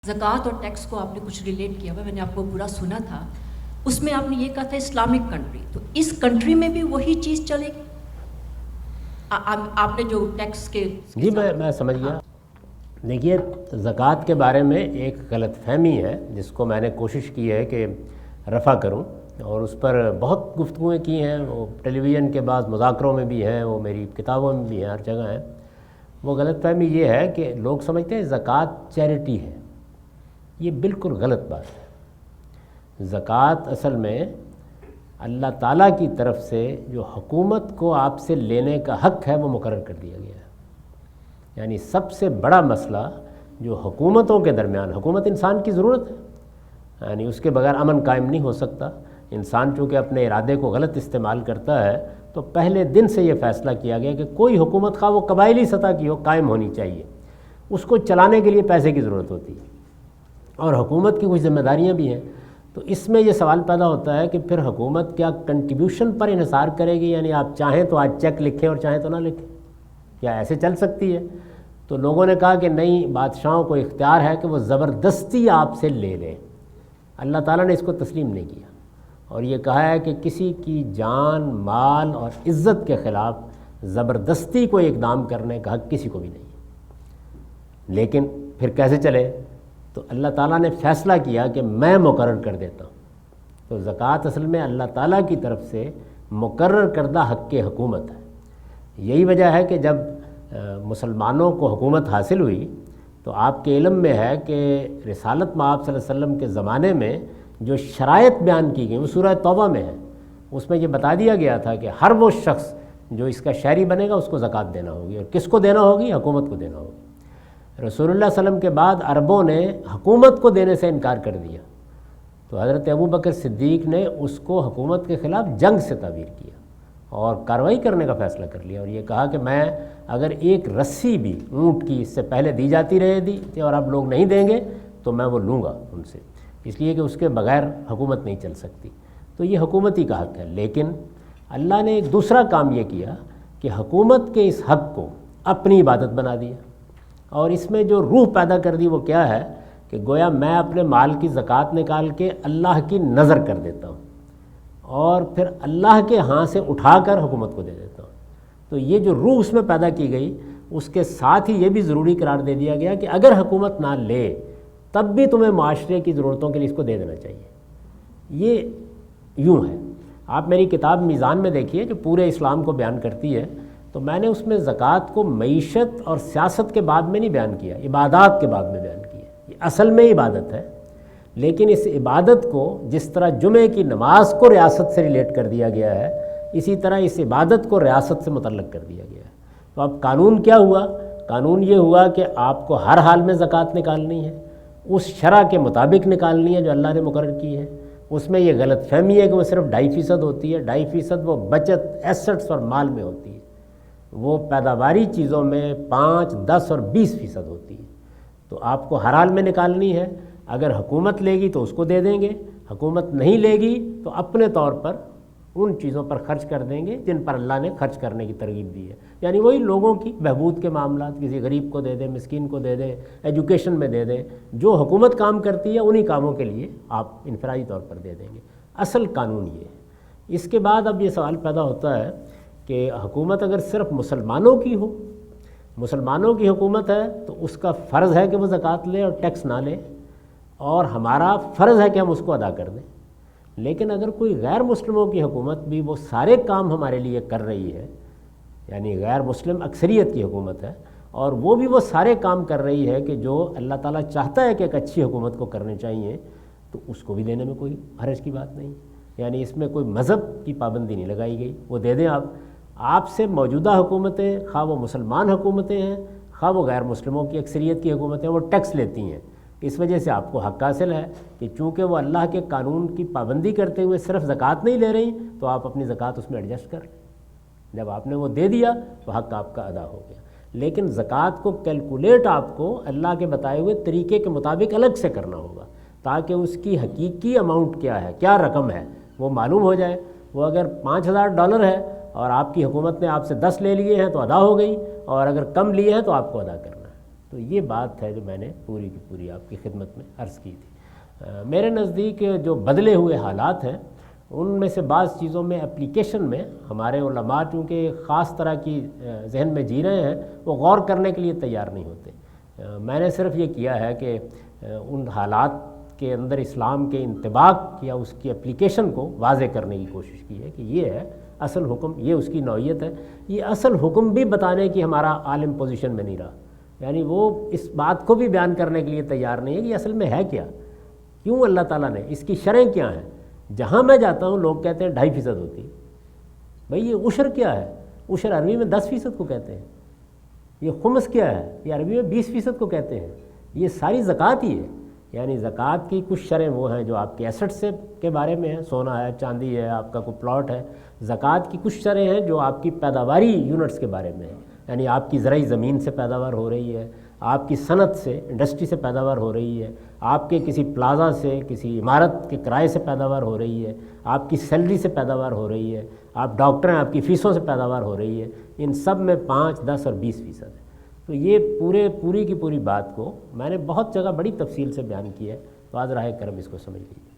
زکوٰۃ اور ٹیکس کو آپ نے کچھ ریلیٹ کیا ہوا، میں نے آپ کو پورا سنا تھا، اس میں آپ نے یہ کہا تھا اسلامک کنٹری، تو اس کنٹری میں بھی وہی چیز چلے گی؟ آپ نے جو ٹیکس کے جی میں سمجھ گیا. دیکھیے، زکوٰۃ کے بارے میں ایک غلط فہمی ہے جس کو میں نے کوشش کی ہے کہ رفع کروں، اور اس پر بہت گفتگویں کی ہیں، وہ ٹیلی ویژن کے بعض مذاکروں میں بھی ہیں، وہ میری کتابوں میں بھی ہیں، ہر جگہ ہیں. وہ غلط فہمی یہ ہے کہ لوگ سمجھتے ہیں زکوٰۃ چیریٹی ہے. یہ بالکل غلط بات ہے. زکوٰۃ اصل میں اللہ تعالیٰ کی طرف سے جو حکومت کو آپ سے لینے کا حق ہے وہ مقرر کر دیا گیا ہے. یعنی سب سے بڑا مسئلہ جو حکومتوں کے درمیان، حکومت انسان کی ضرورت ہے، یعنی اس کے بغیر امن قائم نہیں ہو سکتا. انسان چونکہ اپنے ارادے کو غلط استعمال کرتا ہے، تو پہلے دن سے یہ فیصلہ کیا گیا کہ کوئی حکومت خواہ وہ قبائلی سطح کی ہو قائم ہونی چاہیے. اس کو چلانے کے لیے پیسے کی ضرورت ہوتی ہے، اور حکومت کی کچھ ذمہ داریاں بھی ہیں. تو اس میں یہ سوال پیدا ہوتا ہے کہ پھر حکومت کیا کنٹریبیوشن پر انحصار کرے گی؟ یعنی آپ چاہیں تو آج چیک لکھیں اور چاہیں تو نہ لکھیں، کیا ایسے چل سکتی ہے؟ تو لوگوں نے کہا کہ نہیں، بادشاہوں کو اختیار ہے کہ وہ زبردستی آپ سے لے لیں. اللہ تعالیٰ نے اس کو تسلیم نہیں کیا، اور یہ کہا ہے کہ کسی کی جان، مال اور عزت کے خلاف زبردستی کوئی اقدام کرنے کا حق کسی کو بھی نہیں. لیکن پھر کیسے چلے؟ تو اللہ تعالیٰ نے فیصلہ کیا کہ میں مقرر کر دیتا ہوں. تو زکوٰۃ اصل میں اللہ تعالیٰ کی طرف سے مقرر کردہ حق حکومت ہے. یہی وجہ ہے کہ جب مسلمانوں کو حکومت حاصل ہوئی تو آپ کے علم میں ہے کہ رسالت مآب صلی اللہ علیہ وسلم کے زمانے میں جو شرائط بیان کی گئی وہ سورہ توبہ میں ہے. اس میں یہ بتا دیا گیا تھا کہ ہر وہ شخص جو اس کا شہری بنے گا اس کو زکوٰۃ دینا ہوگی. اور کس کو دینا ہوگی؟ حکومت کو دینا ہوگی. رسول اللہ صلی اللہ علیہ وسلم کے بعد عربوں نے حکومت کو دینے سے انکار کر دیا، تو حضرت ابوبکر صدیق نے اس کو حکومت کے خلاف جنگ سے تعبیر کیا اور کارروائی کرنے کا فیصلہ کر لیا، اور یہ کہا کہ میں اگر ایک رسی بھی اونٹ کی اس سے پہلے دی جاتی رہے دی اور اب لوگ نہیں دیں گے تو میں وہ لوں گا ان سے، اس لیے کہ اس کے بغیر حکومت نہیں چل سکتی. تو یہ حکومتی کا حق ہے. لیکن اللہ نے ایک دوسرا کام یہ کیا کہ حکومت کے اس حق کو اپنی عبادت بنا دیا، اور اس میں جو روح پیدا کر دی وہ کیا ہے کہ گویا میں اپنے مال کی زکوٰۃ نکال کے اللہ کی نظر کر دیتا ہوں اور پھر اللہ کے ہاں سے اٹھا کر حکومت کو دے دیتا ہوں. تو یہ جو روح اس میں پیدا کی گئی، اس کے ساتھ ہی یہ بھی ضروری قرار دے دیا گیا کہ اگر حکومت نہ لے تب بھی تمہیں معاشرے کی ضرورتوں کے لیے اس کو دے دینا چاہیے. یہ یوں ہے. آپ میری کتاب میزان میں دیکھیے جو پورے اسلام کو بیان کرتی ہے، تو میں نے اس میں زکوٰۃ کو معیشت اور سیاست کے بعد میں نہیں بیان کیا، عبادات کے بعد میں بیان کیا. یہ اصل میں عبادت ہے، لیکن اس عبادت کو جس طرح جمعے کی نماز کو ریاست سے ریلیٹ کر دیا گیا ہے، اسی طرح اس عبادت کو ریاست سے متعلق کر دیا گیا ہے. تو اب قانون کیا ہوا؟ قانون یہ ہوا کہ آپ کو ہر حال میں زکوٰۃ نکالنی ہے، اس شرع کے مطابق نکالنی ہے جو اللہ نے مقرر کی ہے. اس میں یہ غلط فہمی ہے کہ وہ صرف 2.5% ہوتی ہے. 2.5% وہ بچت، ایسٹس اور مال میں ہوتی ہے. وہ پیداواری چیزوں میں 5، 10 اور 20% ہوتی ہے. تو آپ کو ہر حال میں نکالنی ہے. اگر حکومت لے گی تو اس کو دے دیں گے، حکومت نہیں لے گی تو اپنے طور پر ان چیزوں پر خرچ کر دیں گے جن پر اللہ نے خرچ کرنے کی ترغیب دی ہے. یعنی وہی لوگوں کی بہبود کے معاملات، کسی غریب کو دے دیں، مسکین کو دے دیں، ایجوکیشن میں دے دیں، جو حکومت کام کرتی ہے انہی کاموں کے لیے آپ انفرادی طور پر دے دیں گے. اصل قانون یہ ہے. اس کے بعد اب یہ سوال پیدا ہوتا ہے کہ حکومت اگر صرف مسلمانوں کی ہو، مسلمانوں کی حکومت ہے تو اس کا فرض ہے کہ وہ زکوٰۃ لے اور ٹیکس نہ لے، اور ہمارا فرض ہے کہ ہم اس کو ادا کر دیں. لیکن اگر کوئی غیر مسلموں کی حکومت بھی وہ سارے کام ہمارے لیے کر رہی ہے، یعنی غیر مسلم اکثریت کی حکومت ہے، اور وہ بھی وہ سارے کام کر رہی ہے کہ جو اللہ تعالیٰ چاہتا ہے کہ ایک اچھی حکومت کو کرنے چاہیے، تو اس کو بھی دینے میں کوئی حرج کی بات نہیں. یعنی اس میں کوئی مذہب کی پابندی نہیں لگائی گئی. وہ دے دیں آپ سے موجودہ حکومتیں، خواہ وہ مسلمان حکومتیں ہیں خواہ وہ غیر مسلموں کی اکثریت کی حکومتیں، وہ ٹیکس لیتی ہیں. اس وجہ سے آپ کو حق حاصل ہے کہ چونکہ وہ اللہ کے قانون کی پابندی کرتے ہوئے صرف زکوٰۃ نہیں لے رہی، تو آپ اپنی زکوٰۃ اس میں ایڈجسٹ کر لیں. جب آپ نے وہ دے دیا تو حق آپ کا ادا ہو گیا. لیکن زکوٰۃ کو کیلکولیٹ آپ کو اللہ کے بتائے ہوئے طریقے کے مطابق الگ سے کرنا ہوگا، تاکہ اس کی حقیقی اماؤنٹ کیا ہے، کیا رقم ہے، وہ معلوم ہو جائے. وہ اگر $5,000 ہے اور آپ کی حکومت نے آپ سے 10 لے لیے ہیں تو ادا ہو گئی، اور اگر کم لیے ہیں تو آپ کو ادا کرنا ہے. تو یہ بات ہے جو میں نے پوری کی پوری آپ کی خدمت میں عرض کی تھی۔ میرے نزدیک جو بدلے ہوئے حالات ہیں ان میں سے بعض چیزوں میں اپلیکیشن میں ہمارے علماء چونکہ خاص طرح کی ذہن میں جی رہے ہیں، وہ غور کرنے کے لیے تیار نہیں ہوتے۔ میں نے صرف یہ کیا ہے کہ ان حالات کے اندر اسلام کے انطباق یا اس کی اپلیکیشن کو واضح کرنے کی کوشش کی ہے کہ یہ ہے اصل حکم، یہ اس کی نوعیت ہے۔ یہ اصل حکم بھی بتانے کی ہمارا عالم پوزیشن میں نہیں رہا، یعنی وہ اس بات کو بھی بیان کرنے کے لیے تیار نہیں ہے کہ اصل میں ہے کیا، کیوں اللہ تعالیٰ نے، اس کی شرعیں کیا ہیں۔ جہاں میں جاتا ہوں لوگ کہتے ہیں 2.5% ہوتی ہے، بھئی یہ عشر کیا ہے؟ عشر عربی میں 10% کو کہتے ہیں۔ یہ خمس کیا ہے؟ یہ عربی میں 20% کو کہتے ہیں۔ یہ ساری زکوٰۃ ہی ہے، یعنی زکوٰۃ کی کچھ شرعیں وہ ہیں جو آپ کے ایسٹ سے کے بارے میں ہیں، سونا ہے، چاندی ہے، آپ کا کوئی پلاٹ ہے۔ زکوٰۃ کی کچھ شرعیں ہیں جو آپ کی پیداواری یونٹس کے بارے میں ہیں، یعنی آپ کی زرعی زمین سے پیداوار ہو رہی ہے، آپ کی صنعت سے، انڈسٹری سے پیداوار ہو رہی ہے، آپ کے کسی پلازا سے، کسی عمارت کے کرائے سے پیداوار ہو رہی ہے، آپ کی سیلری سے پیداوار ہو رہی ہے، آپ ڈاکٹر ہیں، آپ کی فیسوں سے پیداوار ہو رہی ہے۔ ان سب میں 5، 10 اور 20% ہے۔ تو یہ پوری کی پوری بات کو میں نے بہت جگہ بڑی تفصیل سے بیان کی ہے، تو آج راہ کرم اس کو سمجھ لیجیے۔